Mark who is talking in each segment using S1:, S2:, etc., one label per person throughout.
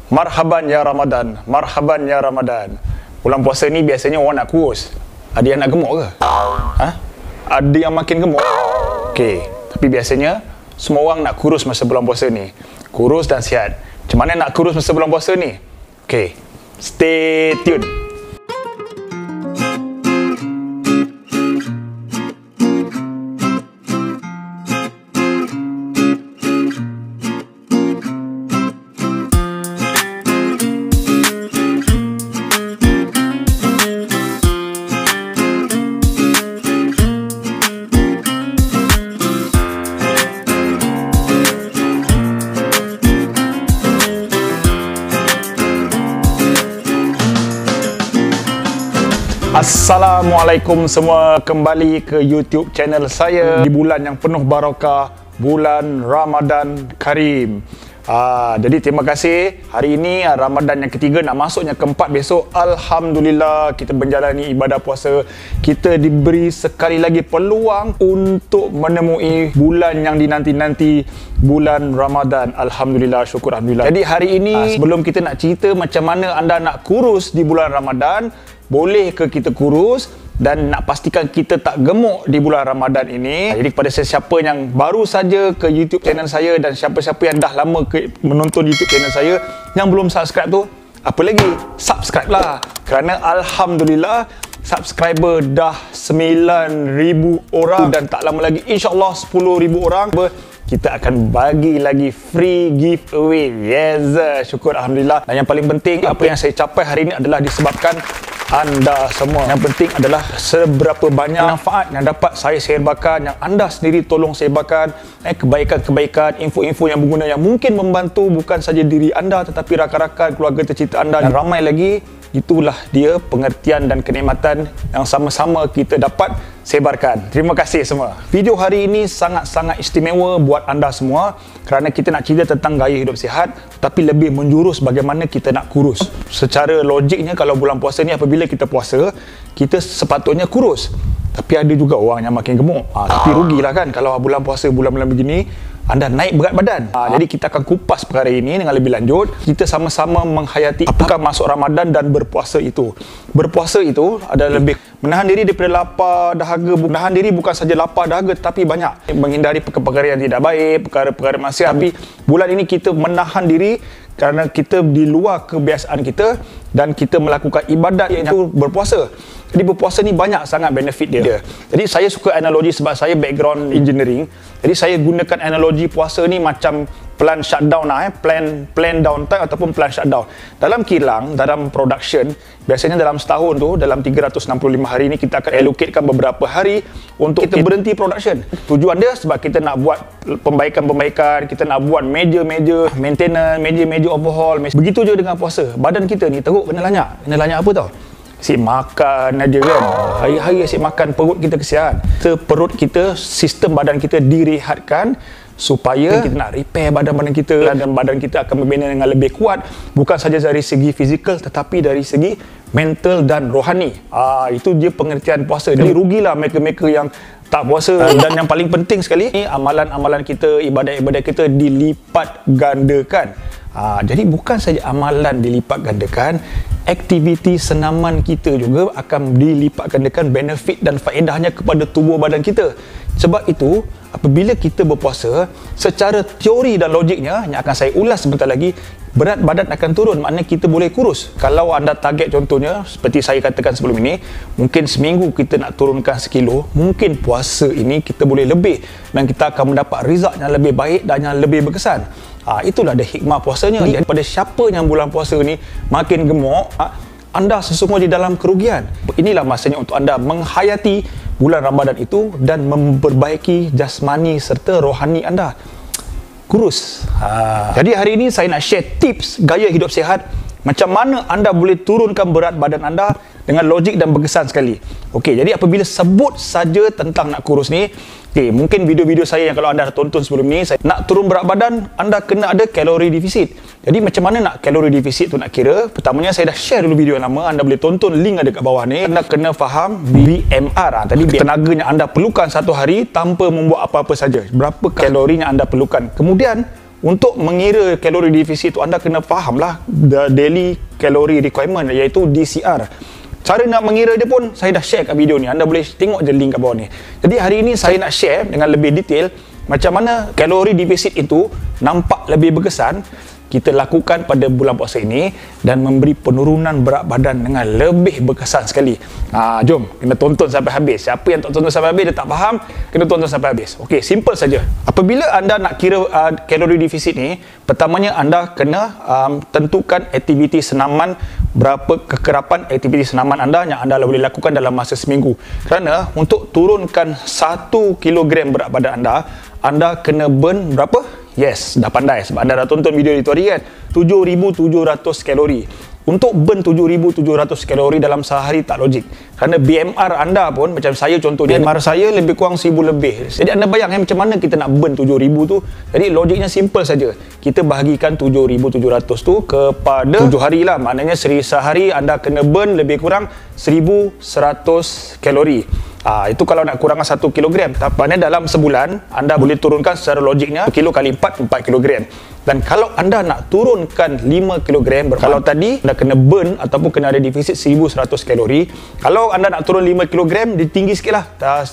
S1: Marhaban ya Ramadan, marhaban ya Ramadan. Bulan puasa ni biasanya orang nak kurus. Ada yang nak gemuk ke? Ada yang makin gemuk? Okey, tapi biasanya semua orang nak kurus masa bulan puasa ni. Kurus dan sihat. Macam mana nak kurus masa bulan puasa ni? Okey, stay tune. Assalamualaikum semua, kembali ke YouTube channel saya di bulan yang penuh barakah, bulan Ramadan Karim. Jadi terima kasih. Hari ini Ramadan yang ketiga, nak masuknya keempat besok. Alhamdulillah kita menjalani ibadah puasa. Kita diberi sekali lagi peluang untuk menemui bulan yang dinanti-nanti, bulan Ramadan. Alhamdulillah, syukur Alhamdulillah. Jadi hari ini sebelum kita nak cerita macam mana anda nak kurus di bulan Ramadan, boleh ke kita kurus dan nak pastikan kita tak gemuk di bulan Ramadan ini. Jadi kepada sesiapa yang baru saja ke YouTube channel saya dan siapa-siapa yang dah lama menonton YouTube channel saya yang belum subscribe tu, apa lagi? Subscribe lah. Kerana Alhamdulillah subscriber dah 9,000 orang dan tak lama lagi insyaAllah 10,000 orang kita akan bagi lagi free giveaway. Yes, syukur Alhamdulillah. Dan yang paling penting, apa yang saya capai hari ini adalah disebabkan anda semua. Yang penting adalah seberapa banyak manfaat yang dapat saya sebarkan, yang anda sendiri tolong sebarkan, kebaikan-kebaikan, info-info yang berguna yang mungkin membantu bukan saja diri anda tetapi rakan-rakan, keluarga tercinta anda dan ramai lagi. Itulah dia pengertian dan kenikmatan yang sama-sama kita dapat sebarkan. Terima kasih semua. Video hari ini sangat-sangat istimewa buat anda semua kerana kita nak cerita tentang gaya hidup sihat tapi lebih menjurus bagaimana kita nak kurus. Secara logiknya kalau bulan puasa ni apabila kita puasa, kita sepatutnya kurus. Tapi ada juga orang yang makin gemuk. Tapi rugilah kan kalau bulan puasa, bulan-bulan begini anda naik berat badan. Jadi kita akan kupas perkara ini dengan lebih lanjut. Kita sama-sama menghayati apakah masuk Ramadan dan berpuasa itu. Berpuasa itu adalah lebih menahan diri daripada lapar, dahaga. Menahan diri bukan saja lapar, dahaga tetapi banyak. Menghindari perkara-perkara yang tidak baik, perkara-perkara maksiat. Tapi bulan ini kita menahan diri kerana kita di luar kebiasaan kita dan kita melakukan ibadat iaitu berpuasa. Jadi berpuasa ni banyak sangat benefit dia. Jadi saya suka analogi sebab saya background engineering. Jadi saya gunakan analogi puasa ni macam plan shutdown lah, plan downtime ataupun plan shutdown. Dalam kilang, dalam production, biasanya dalam setahun tu, dalam 365 hari ni kita akan allocatekan beberapa hari untuk kita berhenti production. Tujuan dia sebab kita nak buat pembaikan-pembaikan, kita nak buat meja-meja maintenance, meja-meja overhaul. Begitu je dengan puasa. Badan kita ni teruk kena lanyak. Kena lanyak apa tau? Asyik makan aja kan. Hari-hari asyik makan, perut kita kesian. Perut kita, sistem badan kita direhatkan supaya kita nak repair badan-badan kita dan badan kita akan membina dengan lebih kuat bukan saja dari segi fizikal tetapi dari segi mental dan rohani. Itu dia pengertian puasa. Jadi rugilah mereka-mereka yang tak puasa. Dan yang paling penting sekali, amalan-amalan kita, ibadat-ibadat kita dilipat gandakan. Jadi bukan saja amalan dilipat gandakan, aktiviti senaman kita juga akan dilipat gandakan benefit dan faedahnya kepada tubuh badan kita. Sebab itu, apabila kita berpuasa, secara teori dan logiknya, yang akan saya ulas sebentar lagi, berat badan akan turun, maknanya kita boleh kurus. Kalau anda target contohnya, seperti saya katakan sebelum ini, mungkin seminggu kita nak turunkan 1 kilo, mungkin puasa ini kita boleh lebih dan kita akan mendapat result yang lebih baik dan yang lebih berkesan. Itulah ada hikmah puasanya. Jadi pada siapa yang bulan puasa ni makin gemuk, anda sesungguhnya di dalam kerugian. Inilah masanya untuk anda menghayati bulan Ramadan itu dan memperbaiki jasmani serta rohani anda. Kurus. Jadi hari ini saya nak share tips gaya hidup sihat. Macam mana anda boleh turunkan berat badan anda dengan logik dan berkesan sekali. Okey, jadi apabila sebut saja tentang nak kurus ni, mungkin video-video saya yang kalau anda dah tonton sebelum ni, saya nak turun berat badan, anda kena ada kalori defisit. Jadi macam mana nak kalori defisit tu nak kira? Pertamanya saya dah share dulu video yang lama, anda boleh tonton, link ada kat bawah ni. Anda kena faham BMR. Tadi tenaga yang anda perlukan satu hari tanpa membuat apa-apa saja. Berapa kalori yang anda perlukan. Kemudian untuk mengira kalori defisit tu, anda kena fahamlah the daily calorie requirement, iaitu DCR. Cara nak mengira dia pun saya dah share kat video ni. Anda boleh tengok je link kat bawah ni. Jadi hari ini saya nak share dengan lebih detail macam mana kalori defisit itu nampak lebih berkesan kita lakukan pada bulan puasa ini dan memberi penurunan berat badan dengan lebih berkesan sekali. Jom, kena tonton sampai habis. Siapa yang tak tonton sampai habis, dia tak faham, kena tonton sampai habis. Okey, simple saja. Apabila anda nak kira kalori defisit ni, pertamanya anda kena tentukan aktiviti senaman, berapa kekerapan aktiviti senaman anda yang anda boleh lakukan dalam masa seminggu. Kerana untuk turunkan 1 kilogram berat badan anda kena burn berapa? Yes, dah pandai sebab anda dah tonton video itu hari kan. 7,700 kalori. Untuk burn 7,700 kalori dalam sehari tak logik. Kerana BMR anda pun, macam saya contohnya, BMR saya lebih kurang 1,000 lebih. Jadi anda bayangkan macam mana kita nak burn 7,000 tu. Jadi logiknya simple saja. Kita bahagikan 7,700 tu kepada 7 hari lah. Maknanya sehari anda kena burn lebih kurang 1,100 kalori. Itu kalau nak kurangkan 1 kilogram. Tapi dalam sebulan anda boleh turunkan secara logiknya 1 kilo kali 4 kilogram. Dan kalau anda nak turunkan 5 kilogram, kalau tadi anda kena burn ataupun kena ada defisit 1,100 kalori. Kalau anda nak turun 5 kilogram, dia tinggi sikit lah,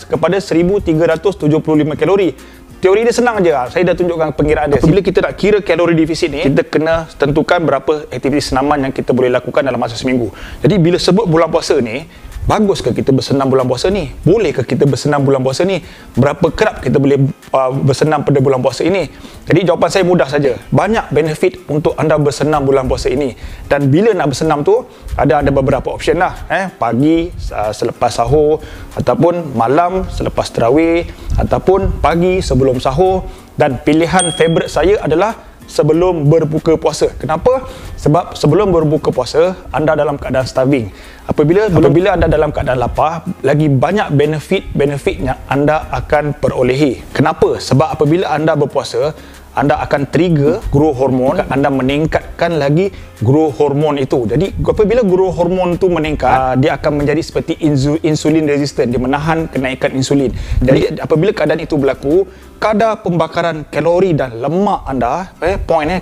S1: kepada 1,375 kalori. Teori dia senang je. Saya dah tunjukkan pengiraan dia. Apabila kita nak kira kalori defisit ni, kita kena tentukan berapa aktiviti senaman yang kita boleh lakukan dalam masa seminggu. Jadi bila sebut bulan puasa ni, bagus ke kita bersenam bulan puasa ni? Boleh ke kita bersenam bulan puasa ni? Berapa kerap kita boleh bersenam pada bulan puasa ini? Jadi jawapan saya mudah saja. Banyak benefit untuk anda bersenam bulan puasa ini. Dan bila nak bersenam tu, ada beberapa option lah. Pagi selepas sahur, ataupun malam selepas tarawih, ataupun pagi sebelum sahur. Dan pilihan favourite saya adalah sebelum berbuka puasa. Kenapa? Sebab sebelum berbuka puasa, anda dalam keadaan starving. Apabila anda dalam keadaan lapar, lagi banyak benefit yang anda akan perolehi. Kenapa? Sebab apabila anda berpuasa, anda akan trigger growth hormone, anda meningkatkan lagi growth hormone itu. Jadi apabila growth hormone itu meningkat, dia akan menjadi seperti insulin resistant, dia menahan kenaikan insulin. Jadi apabila keadaan itu berlaku, kadar pembakaran kalori dan lemak anda,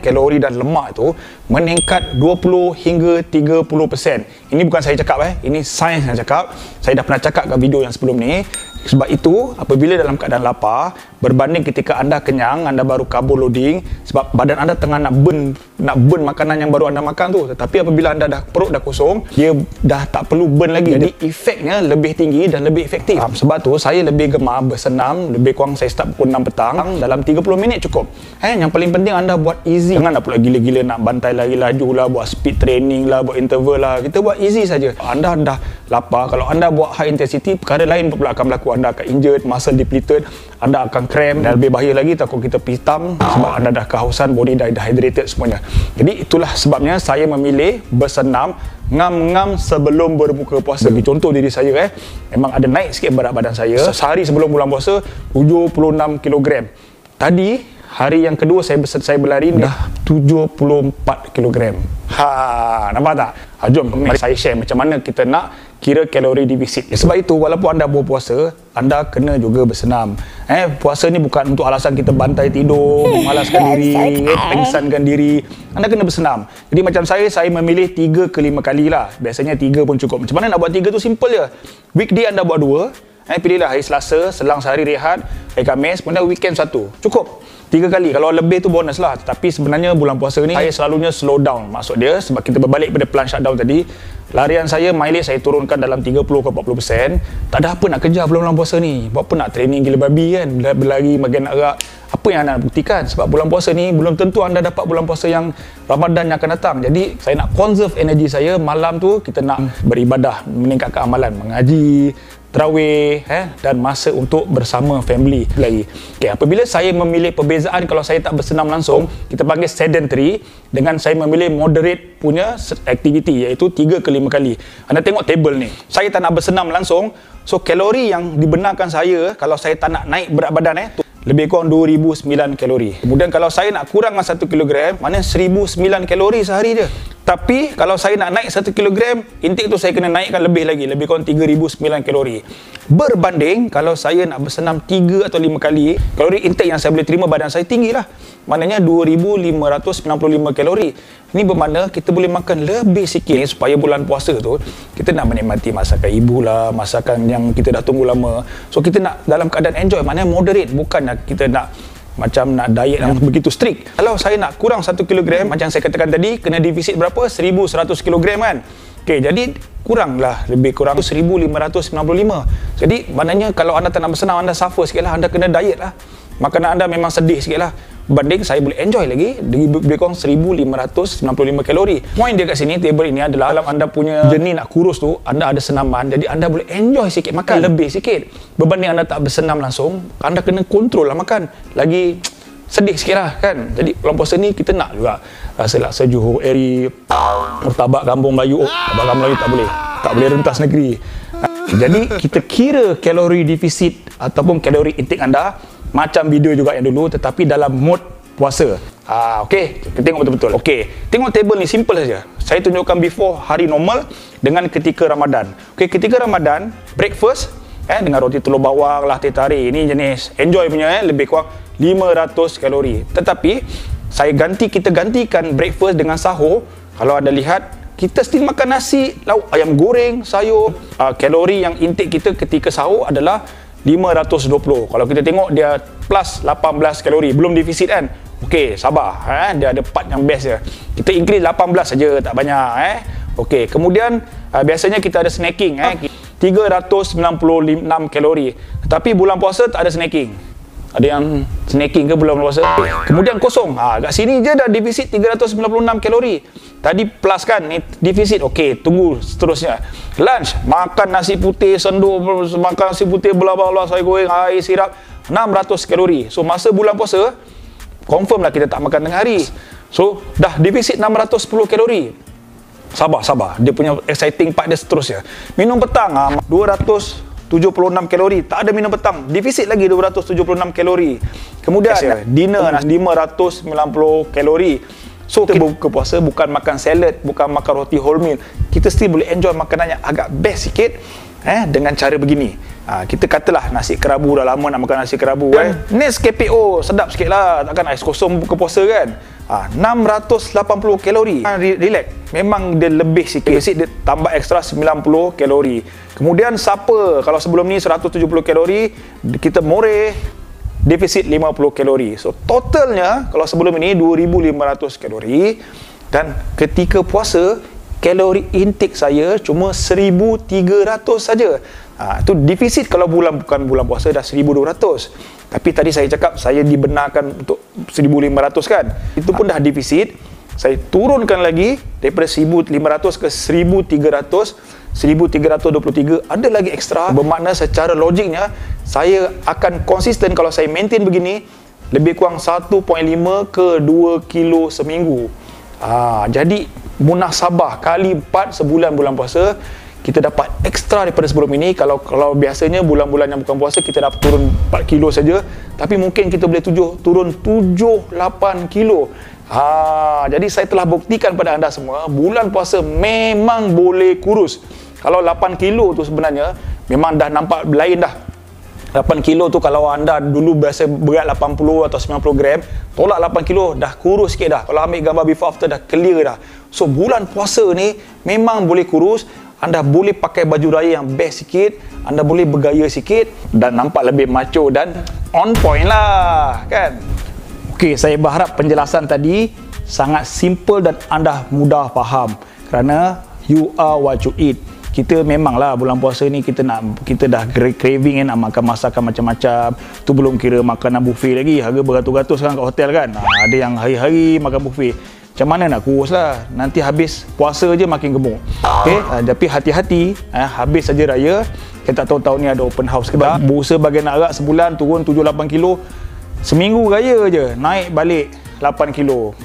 S1: kalori dan lemak itu meningkat 20 hingga 30%. Ini bukan saya cakap, ini sains yang cakap. Saya dah pernah cakap kat video yang sebelum ni. Sebab itu, apabila dalam keadaan lapar, berbanding ketika anda kenyang, anda baru carbo loading, sebab badan anda tengah nak burn makanan yang baru anda makan tu. Tetapi apabila anda perut dah kosong, dia dah tak perlu burn lagi. Jadi efeknya lebih tinggi dan lebih efektif. Sebab tu saya lebih gemar bersenam, lebih kurang saya start pukul 6 petang, dalam 30 minit cukup. Yang paling penting anda buat easy. Jangan nak pula gila-gila nak bantai lagi laju lah, buat speed training lah, buat interval lah. Kita buat easy saja. Anda dah lapar, kalau anda buat high intensity, perkara lain pula akan berlaku. Anda akan injured, muscle depleted, anda akan cramp, dan lebih bahaya lagi takut kita hitam sebab anda dah kehausan, body dah dehydrated semuanya. Jadi itulah sebabnya saya memilih bersenam ngam-ngam sebelum berbuka puasa. Bagi contoh diri saya, memang ada naik sikit berat badan saya. Sehari sebelum bulan puasa 76 kg. Tadi hari yang kedua saya berlari dah 74 kg. Nampak tak? Jom mari saya share macam mana kita nak kira kalori defisit. Sebab itu walaupun anda berpuasa, anda kena juga bersenam. Puasa ni bukan untuk alasan kita bantai tidur, memalaskan diri, pengsankan diri. Anda kena bersenam. Jadi macam saya memilih 3 ke 5 kali lah. Biasanya 3 pun cukup. Macam mana nak buat 3 tu? Simple je. Weekday anda buat 2. Pilihlah hari Selasa, selang sehari rehat, hari Khamis, kemudian weekend 1. Cukup. 3 kali. Kalau lebih tu bonus lah. Tapi sebenarnya bulan puasa ni saya selalunya slow down. Maksud dia sebab kita berbalik pada plan shutdown tadi, larian saya, mileage saya turunkan dalam 30 ke 40%. Tak ada apa nak kejar bulan puasa ni. Buat apa nak training gila babi kan, berlari makin arak. Apa yang anda nak buktikan? Sebab bulan puasa ni belum tentu anda dapat bulan puasa yang Ramadan yang akan datang. Jadi saya nak conserve energi saya. Malam tu kita nak beribadah, meningkatkan amalan, mengaji, tarawih, dan masa untuk bersama family lagi. Apabila saya memilih perbezaan kalau saya tak bersenam langsung, kita panggil sedentary, dengan saya memilih moderate punya aktiviti, iaitu 3 ke 5 kali. Anda tengok table ni. Saya tak nak bersenam langsung, so kalori yang dibenarkan saya kalau saya tak nak naik berat badan lebih kurang 2,009 kalori. Kemudian kalau saya nak kurangkan 1 kilogram, mana 1,009 kalori sehari je. Tapi kalau saya nak naik 1 kilogram, intake tu saya kena naikkan lebih lagi, lebih kurang 3,009 kalori. Berbanding kalau saya nak bersenam 3 atau 5 kali, kalori intake yang saya boleh terima badan saya tinggi lah. Maknanya 2,595 kalori. Ini bermakna kita boleh makan lebih sikit supaya bulan puasa tu kita nak menikmati masakan ibu lah, masakan yang kita dah tunggu lama. So kita nak dalam keadaan enjoy, maknanya moderate, bukan kita nak macam nak diet yang begitu strict. Kalau saya nak kurang 1 kilogram, macam saya katakan tadi, kena defisit berapa? 1,100 kilogram kan? Okey, jadi kuranglah, lebih kurang 1,595. Jadi maknanya kalau anda tak nak bersenam, anda suffer sikit lah, anda kena diet lah. Makanan anda memang sedih sikit lah. Banding saya boleh enjoy lagi, lebih kurang 1,595 kalori. Point dia kat sini, table ini adalah dalam anda punya journey nak kurus tu, anda ada senaman, jadi anda boleh enjoy sikit, makan lebih sikit. Berbanding anda tak bersenam langsung, anda kena kontrol lah makan. Lagi sedih sikit lah kan. Jadi bulan puasa ni kita nak juga rasa laksa Johor, eri, murtabak kampung Melayu. Murtabak kampung Melayu tak boleh rentas negeri. Jadi kita kira kalori defisit ataupun kalori intake anda macam video juga yang dulu, tetapi dalam mode puasa. Okey, kita tengok betul-betul. Okey, tengok table ni simple saja. Saya tunjukkan before hari normal dengan ketika Ramadan. Okey, ketika Ramadan, breakfast dengan roti telur bawang, lah teh tarik. Ini jenis enjoy punya lebih kurang 500 kalori. Tetapi kita gantikan breakfast dengan sahur. Kalau anda lihat, kita still makan nasi, lauk ayam goreng, sayur. Kalori yang intake kita ketika sahur adalah 520. Kalau kita tengok dia plus 18 kalori, belum defisit kan. Okey, sabar. Dia ada part yang best dia. Kita increase 18 saja, tak banyak. Okey, kemudian biasanya kita ada snacking 396 kalori. Tapi bulan puasa tak ada snacking. Ada yang snacking ke bulan puasa? Kemudian kosong. Kat sini je dah defisit 396 kalori. Tadi plus kan, ni defisit. Okey, tunggu seterusnya. Lunch, makan nasi putih sendu, makan nasi putih bela-bela, sayur goreng, air sirap, 600 kalori. So masa bulan puasa, confirm lah kita tak makan tengah hari. So dah defisit 610 kalori. Sabar. Dia punya exciting part dia seterusnya. Minum petang 276 kalori. Tak ada minum petang. Defisit lagi 276 kalori. Kemudian dinner 590 kalori. So kita buka puasa bukan makan salad, bukan makan roti wholemeal. Kita still boleh enjoy makanan yang agak best sikit dengan cara begini. Kita katalah nasi kerabu, dah lama nak makan nasi kerabu kan. Next KPO sedap sikit lah, takkan ais kosong buka puasa kan. 680 kalori. Relax. Memang dia lebih sikit. Dia tambah ekstra 90 kalori. Kemudian supper, kalau sebelum ni 170 kalori, kita more defisit 50 kalori. So totalnya kalau sebelum ini 2,500 kalori, dan ketika puasa kalori intake saya cuma 1,300 saja. Itu defisit kalau bukan bulan puasa dah 1,200. Tapi tadi saya cakap saya dibenarkan untuk 1,500 kan. Itu pun dah defisit. Saya turunkan lagi daripada 1,500 ke 1,300, 1,323, ada lagi ekstra. Bermakna secara logiknya saya akan konsisten kalau saya maintain begini lebih kurang 1.5 ke 2 kilo seminggu. Jadi munasabah kali 4 sebulan bulan puasa, kita dapat ekstra daripada sebelum ini. Kalau biasanya bulan-bulan yang bukan puasa kita dapat turun 4 kilo saja, tapi mungkin kita boleh turun 7-8 kilo. Jadi saya telah buktikan pada anda semua, bulan puasa memang boleh kurus. Kalau 8 kilo tu sebenarnya memang dah nampak lain dah. 8 kilo tu kalau anda dulu biasa berat 80 atau 90 gram, tolak 8 kilo dah kurus sikit dah. Kalau ambil gambar before after dah clear dah. So bulan puasa ni memang boleh kurus. Anda boleh pakai baju raya yang best sikit, anda boleh bergaya sikit dan nampak lebih macho dan on point lah kan. Okey, saya berharap penjelasan tadi sangat simple dan anda mudah faham, kerana you are what you eat. Kita memanglah bulan puasa ni kita dah craving nak makan masakan macam-macam. Tu belum kira makanan buffet lagi, harga beratus-ratus sekarang kat hotel kan. Ada yang hari-hari makan buffet. Macam mana nak kurus lah, nanti habis puasa je makin gemuk. Okay? Tapi hati-hati, habis saja raya, kita tak tahu tahun ni ada open house ke tak. Berusaha bagi nak arak sebulan turun 7-8 kilo, seminggu raya je naik balik 8 kilo.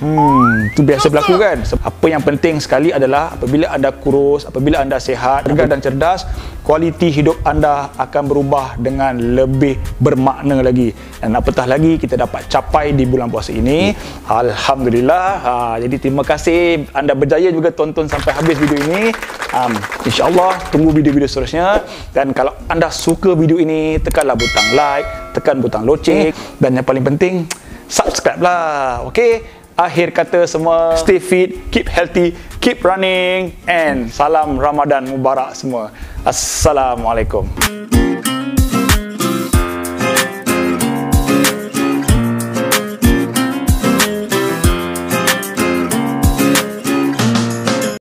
S1: Itu biasa berlaku kan? Apa yang penting sekali adalah apabila anda kurus, apabila anda sihat, tegar dan cerdas, kualiti hidup anda akan berubah dengan lebih bermakna lagi. Dan apatah lagi kita dapat capai di bulan puasa ini. Alhamdulillah. Jadi terima kasih anda berjaya juga tonton sampai habis video ini. InsyaAllah tunggu video-video seterusnya. Dan kalau anda suka video ini, tekanlah butang like, tekan butang loceng, dan yang paling penting subscribe lah. Okay, akhir kata semua, stay fit, keep healthy, keep running, and salam Ramadan Mubarak semua. Assalamualaikum.